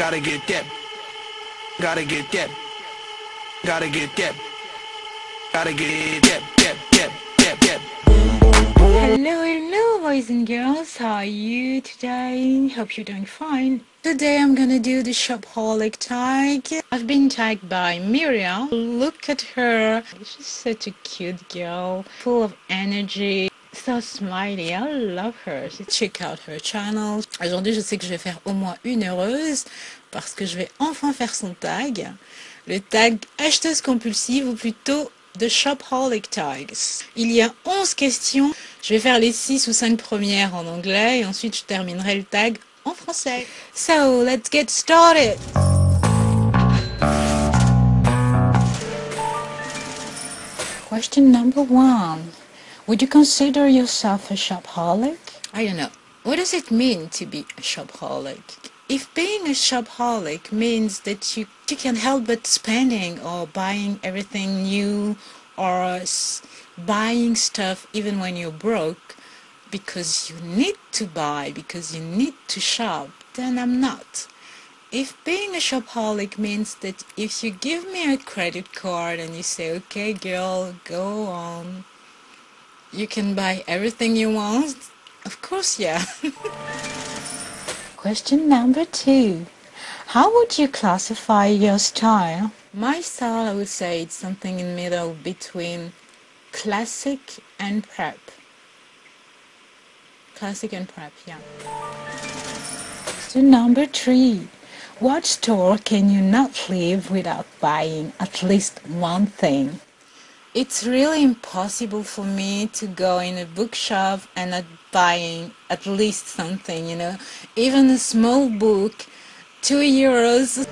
Gotta get that. Gotta get that. Gotta get that. Gotta get that. Hello, hello, boys and girls. How are you today? Hope you're doing fine. Today I'm gonna do the shopaholic tag. I've been tagged by Miriam. Look at her. She's such a cute girl, full of energy. So smiley, I love her. Check out her channel. Aujourd'hui, je sais que je vais faire au moins une heureuse parce que je vais enfin faire son tag. Le tag acheteuse compulsive ou plutôt The Shopaholic Tags. Il y a 11 questions. Je vais faire les 6 ou 5 premières en anglais et ensuite je terminerai le tag en français. So, let's get started! Question number 1. Would you consider yourself a shopaholic? I don't know. What does it mean to be a shopaholic? If being a shopaholic means that you can't help but spending or buying everything new or buying stuff even when you're broke because you need to buy, because you need to shop, then I'm not. If being a shopaholic means that if you give me a credit card and you say, okay girl, go on, you can buy everything you want, of course, yeah. Question number 2. How would you classify your style? My style, I would say it's something in the middle between classic and prep. Classic and prep, yeah. Question number 3. What store can you not leave without buying at least one thing? It's really impossible for me to go in a bookshop and not buying at least something, you know. Even a small book, €2.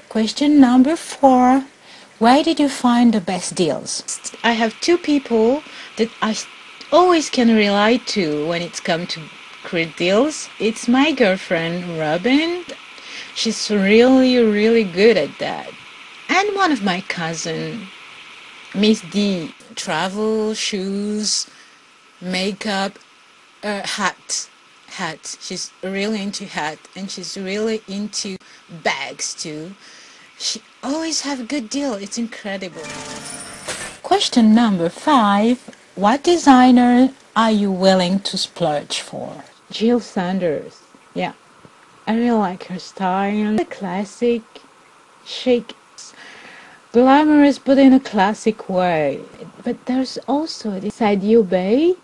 Question number 4. Where did you find the best deals? I have 2 people that I always can rely to when it's come to great deals. It's my girlfriend, Robin. She's really good at that. And one of my cousin, Miss D. Travel, shoes, makeup, hat. She's really into hat, and she's really into bags too. She always have a good deal. It's incredible. Question number 5. What designer are you willing to splurge for? Jill Sanders. Yeah, I really like her style. The classic, chic, glamorous, but in a classic way. But there's also this Sadio Bay.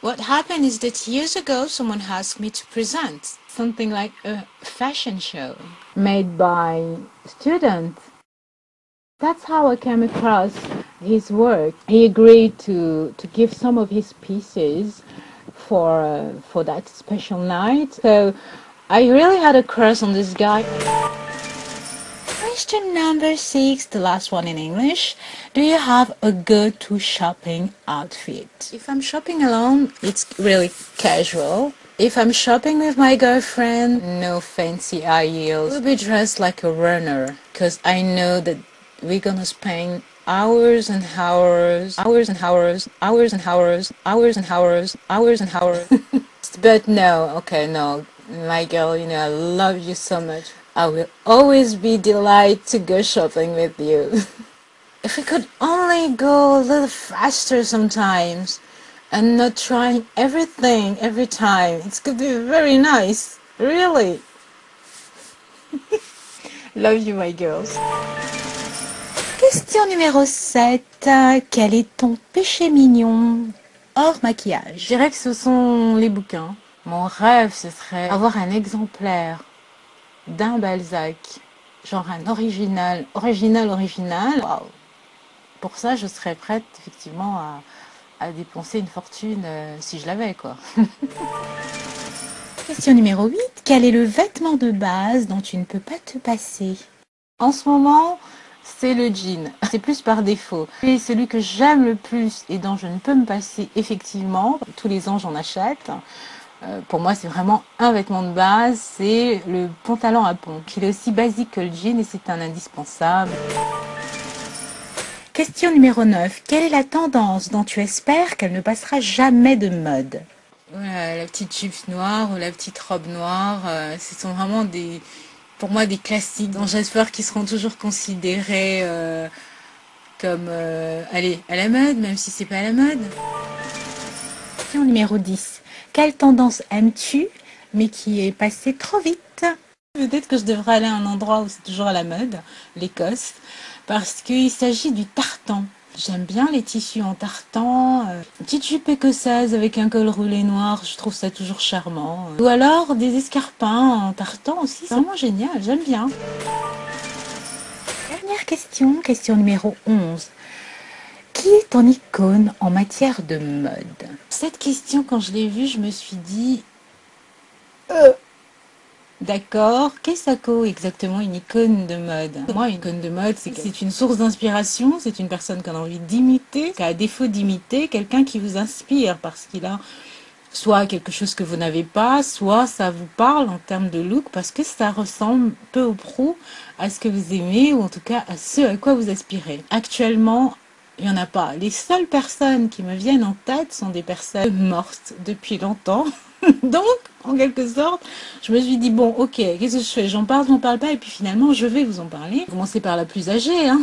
What happened is that years ago someone asked me to present something like a fashion show made by students. That's how I came across his work. He agreed to give some of his pieces for that special night. So I really had a crush on this guy. Question number 6, the last one in English. Do you have a go-to shopping outfit? If I'm shopping alone, it's really casual. If I'm shopping with my girlfriend, no fancy high heels. I'll be dressed like a runner because I know that we're gonna spend hours and hours. But no, okay, no. My girl, you know, I love you so much. I will always be delighted to go shopping with you. If we could only go a little faster sometimes and not trying everything every time, it could be very nice. Really. Love you, my girls. Question numéro 7. Quel est ton péché mignon hors maquillage? Je dirais que ce sont les bouquins. Mon rêve, ce serait avoir un exemplaire d'un Balzac, genre un original. Waouh. Pour ça, je serais prête effectivement à dépenser une fortune si je l'avais, quoi. Question numéro 8. Quel est le vêtement de base dont tu ne peux pas te passer? En ce moment, c'est le jean. C'est plus par défaut. Et celui que j'aime le plus et dont je ne peux me passer effectivement, tous les ans j'en achète. Pour moi, c'est vraiment un vêtement de base, c'est le pantalon à pompe. Il est aussi basique que le jean et c'est un indispensable. Question numéro 9. Quelle est la tendance dont tu espères qu'elle ne passera jamais de mode? Voilà, la petite jupe noire ou la petite robe noire, ce sont vraiment pour moi des classiques dont j'espère qu'ils seront toujours considérés comme allez, à la mode, même si c'est pas à la mode. Question numéro 10. Quelle tendance aimes-tu, mais qui est passée trop vite? Peut-être que je devrais aller à un endroit où c'est toujours à la mode, l'Écosse, parce qu'il s'agit du tartan. J'aime bien les tissus en tartan, une petite jupe écossaise avec un col roulé noir, je trouve ça toujours charmant. Ou alors des escarpins en tartan aussi, c'est vraiment génial, j'aime bien. Dernière question, question numéro 11. Qui est ton icône en matière de mode? Cette question, quand je l'ai vue, je me suis dit... D'accord, qu'est-ce que exactement une icône de mode? Moi, une icône de mode, c'est une source d'inspiration, c'est une personne qu'on a envie d'imiter, qui a à défaut d'imiter, quelqu'un qui vous inspire parce qu'il a soit quelque chose que vous n'avez pas, soit ça vous parle en termes de look parce que ça ressemble peu ou prou à ce que vous aimez ou en tout cas à ce à quoi vous aspirez. Actuellement, il n'y en a pas. Les seules personnes qui me viennent en tête sont des personnes mortes depuis longtemps. Donc, en quelque sorte, je me suis dit, bon, ok, qu'est-ce que je fais? J'en parle pas, et puis finalement, je vais vous en parler. Commencer par la plus âgée, hein.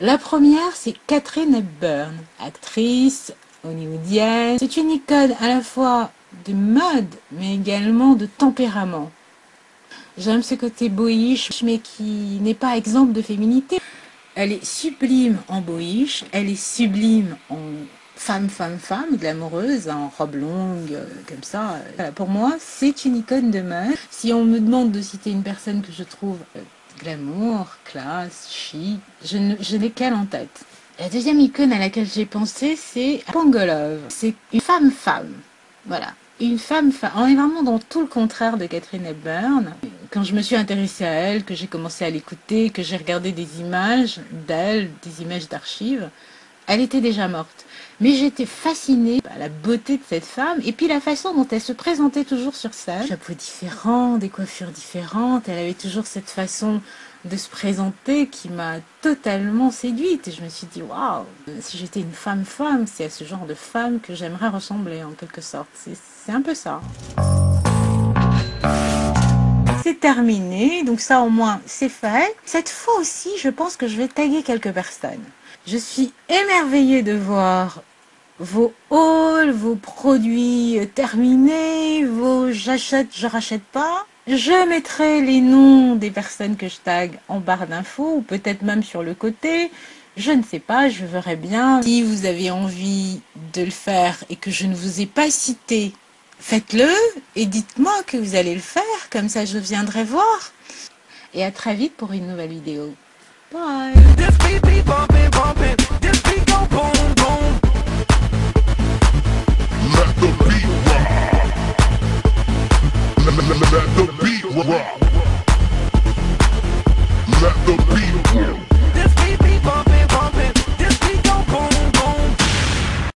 La première, c'est Katharine Hepburn, actrice hollywoodienne. C'est une icône à la fois de mode, mais également de tempérament. J'aime ce côté boyish, mais qui n'est pas exemple de féminité. Elle est sublime en boyish, elle est sublime en femme, glamoureuse, en robe longue, comme ça. Voilà, pour moi, c'est une icône de mode. Si on me demande de citer une personne que je trouve glamour, classe, chic, je n'ai qu'elle en tête. La deuxième icône à laquelle j'ai pensé, c'est Pangolov. C'est une femme. Voilà. Une femme. On est vraiment dans tout le contraire de Katharine Hepburn. Quand je me suis intéressée à elle, que j'ai commencé à l'écouter, que j'ai regardé des images d'elle, des images d'archives, elle était déjà morte. Mais j'étais fascinée par la beauté de cette femme et puis la façon dont elle se présentait toujours sur scène. Chapeaux différents, des coiffures différentes, elle avait toujours cette façon de se présenter qui m'a totalement séduite. Et je me suis dit, waouh, si j'étais une femme, c'est à ce genre de femme que j'aimerais ressembler en quelque sorte. C'est un peu ça. C'est terminé, donc ça au moins c'est fait. Cette fois aussi, je pense que je vais taguer quelques personnes. Je suis émerveillée de voir vos hauls, vos produits terminés, vos j'achète, je rachète pas. Je mettrai les noms des personnes que je tag en barre d'infos ou peut-être même sur le côté. Je ne sais pas, je verrai bien. Si vous avez envie de le faire et que je ne vous ai pas cité, faites-le et dites-moi que vous allez le faire, comme ça je viendrai voir. Et à très vite pour une nouvelle vidéo. Bye.